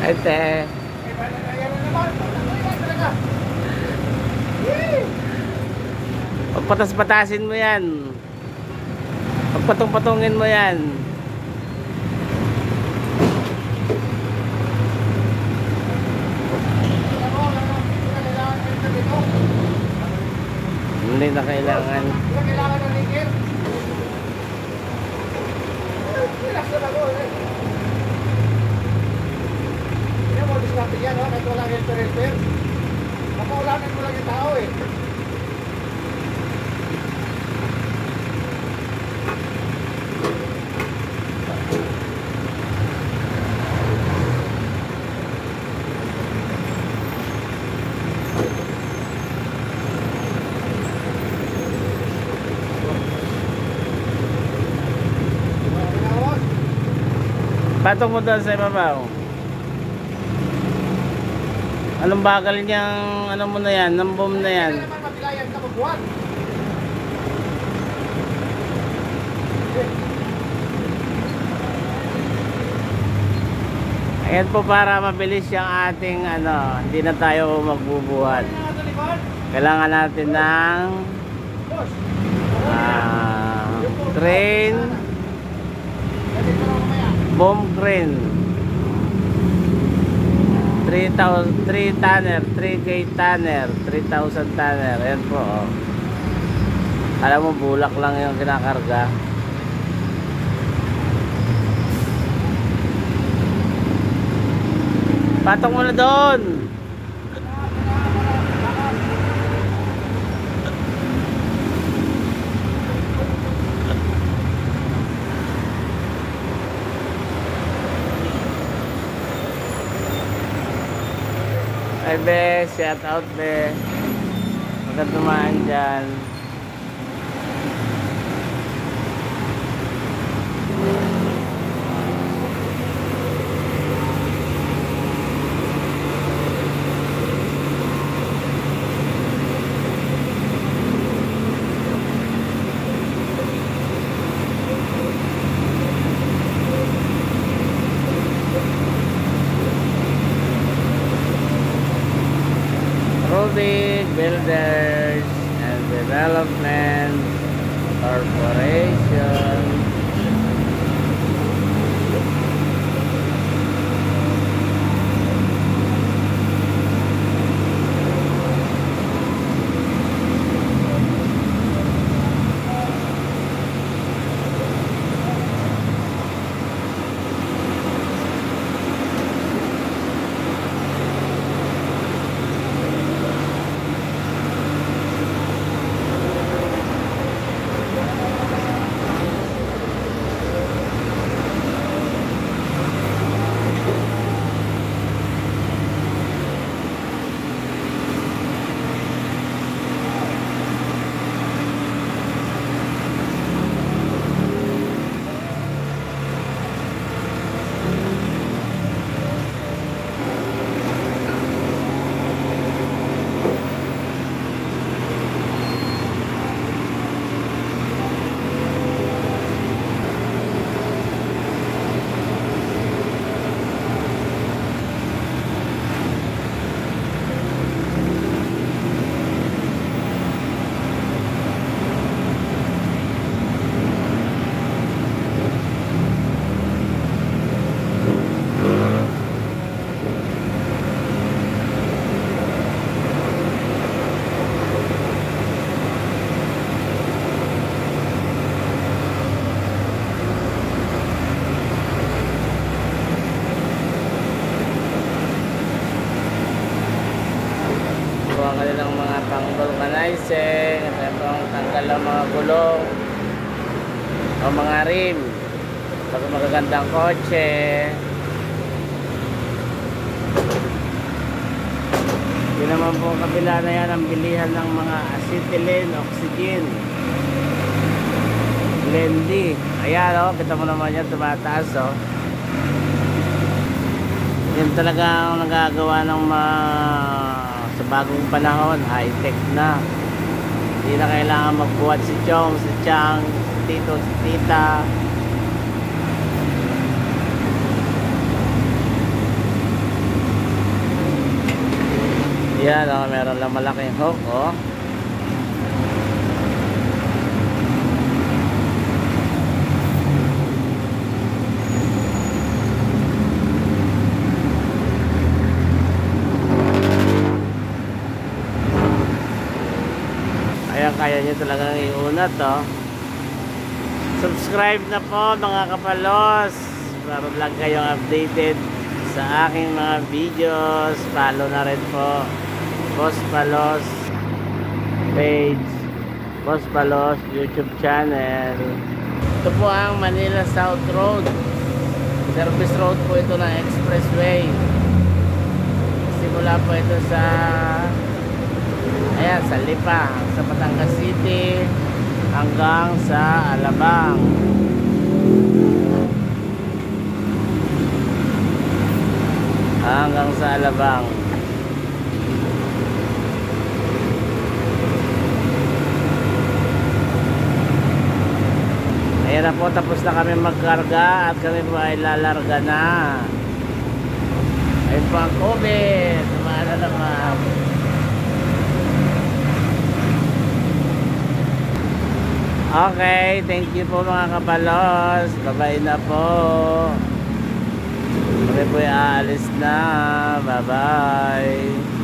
Ete. Pagpatas-patasin mo yan. Pagpatong-patongin mo yan. Hindi na kailangan. Kailangan ng ligir. Relax na ako. Hindi mo discarte yan, ha? Kahit walang helper-helper. Makaulanan mo lang yung tao, eh. Patong mo doon sa ibabaw. Anong bakal niyang ano mo na yan? Nambom na yan. Hindi naman mabilayan ka magbuhat. Ayan po para mabilis yung ating ano, hindi na tayo magbubuhat. Kailangan natin ng crane, bomb crane, 3 tonner, 3 gate tonner, 3,000 tonner. Ayan po, oh. Alam mo, bulak lang yung kinakarga. Patong mo na doon. Ay be, shout out be. Maganda dumaan dyan. Rubik Builders and Development Corporation. Ang kanilang mga pang-vulcanizing, at ang tanggal ng mga gulong o mga rim pag magagandang kotse. Yun naman po kabila na yan ang bilihan ng mga acetylene, oxygen, Glendy. Ayan o, kita mo naman yan tumataas o. Yan talaga ang nagagawa ng sa bagong panahon, high-tech na. Hindi na kailangan magbuhat si Chong, si Chang, si Tito, si Tita. Yan, oh, meron lang malaking hook, oh. Ayan, kaya nyo talagang iunat, oh. Subscribe na po mga kapalos para lang kayong updated sa aking mga videos. Follow na rin po Boss Palos page, Boss Palos YouTube channel. Ito po ang Manila South Road, service road po ito ng expressway. Simula po ito sa ayan, sa Lipa, sa Batangas City hanggang sa Alabang. Hanggang sa Alabang. Ayan na po, tapos na kami magkarga at kami po ay lalarga na. Ayun po ang COVID. Tumaala naman. Okay, thank you po mga kapalos. Bye-bye na po. Kami po ay aalis na. Bye-bye.